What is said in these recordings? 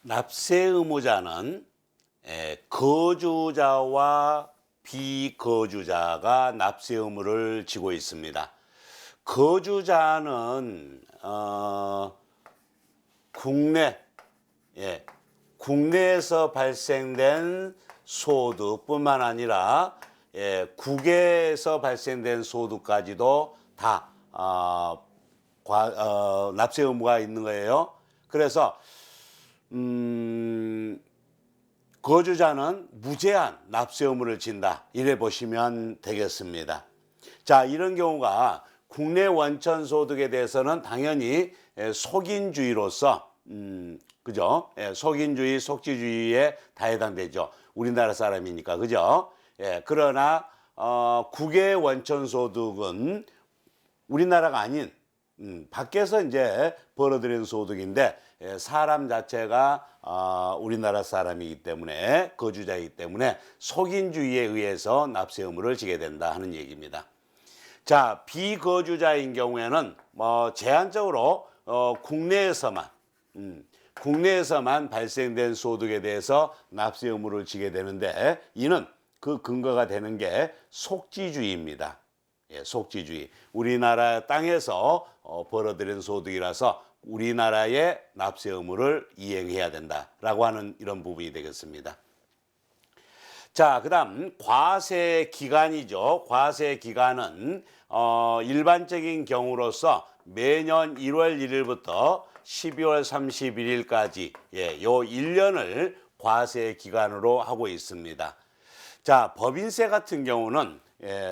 납세 의무자는 거주자와 비거주자가 납세 의무를 지고 있습니다. 거주자는 국내에서 발생된 소득뿐만 아니라 국외에서 발생된 소득까지도 다 납세 의무가 있는 거예요. 그래서 거주자는 무제한 납세 의무를 진다, 이래 보시면 되겠습니다. 자, 이런 경우가 국내 원천 소득에 대해서는 당연히 속인주의로서 그죠? 속인주의, 속지주의에 다 해당되죠. 우리나라 사람이니까, 그죠? 그러나 국외 원천 소득은 우리나라가 아닌 밖에서 이제 벌어들인 소득인데, 사람 자체가 우리나라 사람이기 때문에, 거주자이기 때문에 속인주의에 의해서 납세 의무를 지게 된다 하는 얘기입니다. 자, 비거주자인 경우에는 제한적으로 국내에서만 발생된 소득에 대해서 납세 의무를 지게 되는데, 이는 그 근거가 되는 게 속지주의입니다. 속지주의. 우리나라 땅에서 벌어들인 소득이라서 우리나라의 납세 의무를 이행해야 된다라고 하는 이런 부분이 되겠습니다. 자, 그다음 과세 기간이죠. 과세 기간은 일반적인 경우로서 매년 1월 1일부터 12월 31일까지 요 1년을 과세 기간으로 하고 있습니다. 자, 법인세 같은 경우는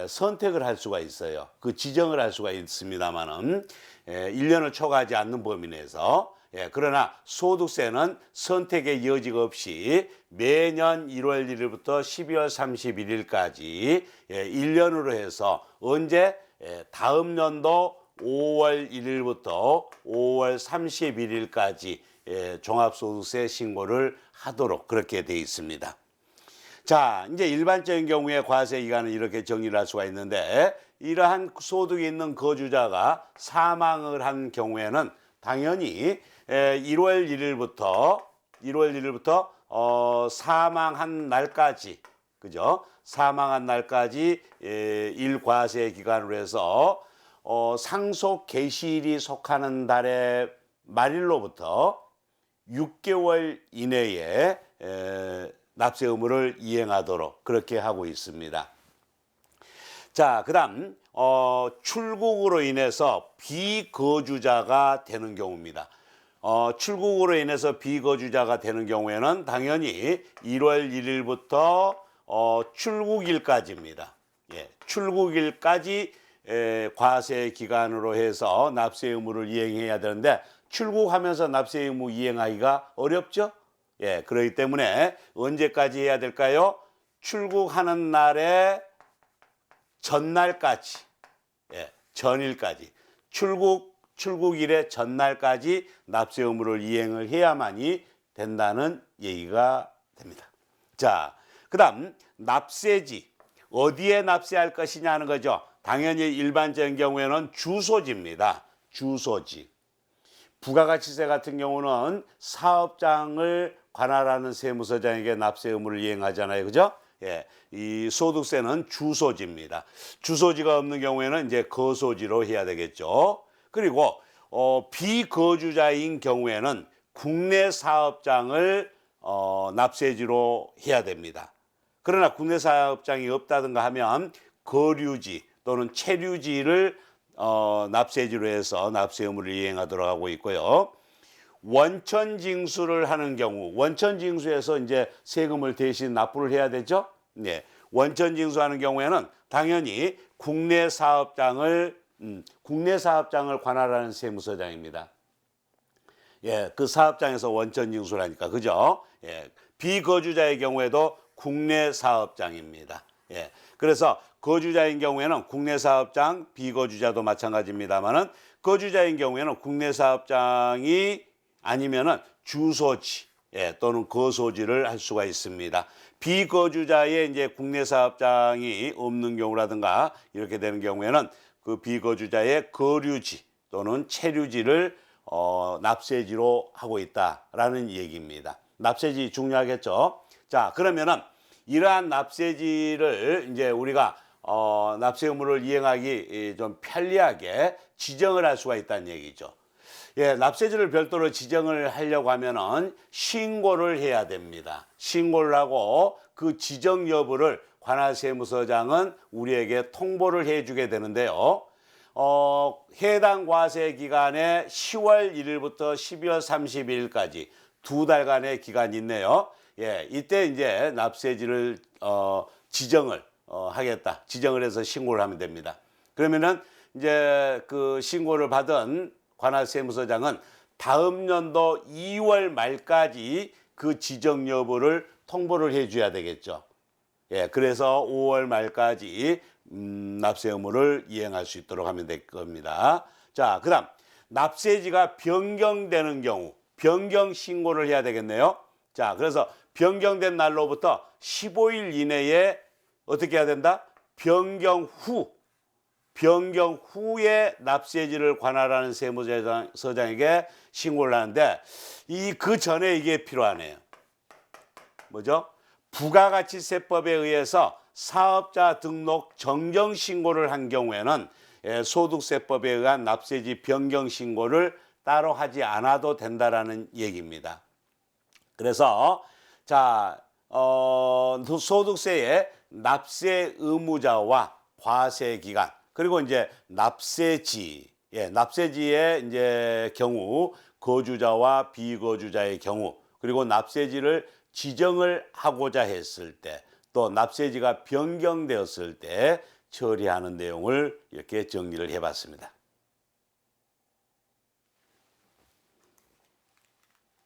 선택을 할 수가 있어요. 그 지정을 할 수가 있습니다만은 1년을 초과하지 않는 범위 내에서. 그러나 소득세는 선택의 여지가 없이 매년 1월 1일부터 12월 31일까지 1년으로 해서 언제 다음 연도 5월 1일부터 5월 31일까지 종합소득세 신고를 하도록 그렇게 되어 있습니다. 자, 이제 일반적인 경우에 과세 기간은 이렇게 정리를 할 수가 있는데, 이러한 소득이 있는 거주자가 사망을 한 경우에는 당연히 1월 1일부터 사망한 날까지, 그죠? 사망한 날까지 일과세 기간으로 해서 상속 개시일이 속하는 달의 말일로부터 6개월 이내에 납세 의무를 이행하도록 그렇게 하고 있습니다. 자, 그다음 출국으로 인해서 비거주자가 되는 경우입니다. 출국으로 인해서 비거주자가 되는 경우에는 당연히 1월 1일부터 출국일까지입니다. 출국일까지 과세 기간으로 해서 납세 의무를 이행해야 되는데, 출국하면서 납세 의무 이행하기가 어렵죠? 그렇기 때문에 언제까지 해야 될까요? 출국하는 날의 전날까지, 전일까지, 출국일의 전날까지 납세 의무를 이행을 해야만이 된다는 얘기가 됩니다. 자, 그다음 납세지, 어디에 납세할 것이냐 하는 거죠. 당연히 일반적인 경우에는 주소지입니다. 주소지. 부가가치세 같은 경우는 사업장을 관할하는 세무서장에게 납세 의무를 이행하잖아요, 그죠? 이 소득세는 주소지입니다. 주소지가 없는 경우에는 이제 거소지로 해야 되겠죠. 그리고 비거주자인 경우에는 국내 사업장을 납세지로 해야 됩니다. 그러나 국내 사업장이 없다든가 하면 거류지 또는 체류지를 납세지로 해서 납세 의무를 이행하도록 하고 있고요. 원천징수를 하는 경우, 원천징수에서 이제 세금을 대신 납부를 해야 되죠. 원천징수하는 경우에는 당연히 국내 사업장을 관할하는 세무서장입니다. 그 사업장에서 원천징수를 하니까, 그죠? 비거주자의 경우에도 국내 사업장입니다. 그래서 거주자인 경우에는 국내 사업장, 비거주자도 마찬가지입니다만은, 거주자인 경우에는 국내 사업장이 아니면은 주소지 또는 거소지를 할 수가 있습니다. 비거주자의 이제 국내 사업장이 없는 경우라든가 이렇게 되는 경우에는 그 비거주자의 거류지 또는 체류지를 납세지로 하고 있다라는 얘기입니다. 납세지 중요하겠죠. 자, 그러면은 이러한 납세지를 이제 우리가 납세 의무를 이행하기 좀 편리하게 지정을 할 수가 있다는 얘기죠. 예, 납세지를 별도로 지정을 하려고 하면은 신고를 해야 됩니다. 신고를 하고 그 지정 여부를 관할세무서장은 우리에게 통보를 해주게 되는데요. 해당 과세 기간에 10월 1일부터 12월 31일까지 두 달간의 기간이 있네요. 예, 이때 이제 납세지를 지정을 하겠다. 지정을 해서 신고를 하면 됩니다. 그러면은 이제 그 신고를 받은 관할세무서장은 다음 연도 2월 말까지 그 지정 여부를 통보를 해줘야 되겠죠. 예, 그래서 5월 말까지 납세 의무를 이행할 수 있도록 하면 될 겁니다. 자, 그다음 납세지가 변경되는 경우 변경 신고를 해야 되겠네요. 자, 그래서 변경된 날로부터 15일 이내에 어떻게 해야 된다? 변경 후에 납세지를 관할하는 세무서장에게 신고를 하는데 그 전에 이게 필요하네요. 뭐죠? 부가가치세법에 의해서 사업자 등록 정정 신고를 한 경우에는 소득세법에 의한 납세지 변경 신고를 따로 하지 않아도 된다라는 얘기입니다. 그래서 자, 소득세의 납세 의무자와 과세 기간 그리고 이제 납세지, 납세지의 이제 경우 거주자와 비거주자의 경우 그리고 납세지를 지정을 하고자 했을 때 또 납세지가 변경되었을 때 처리하는 내용을 이렇게 정리를 해봤습니다.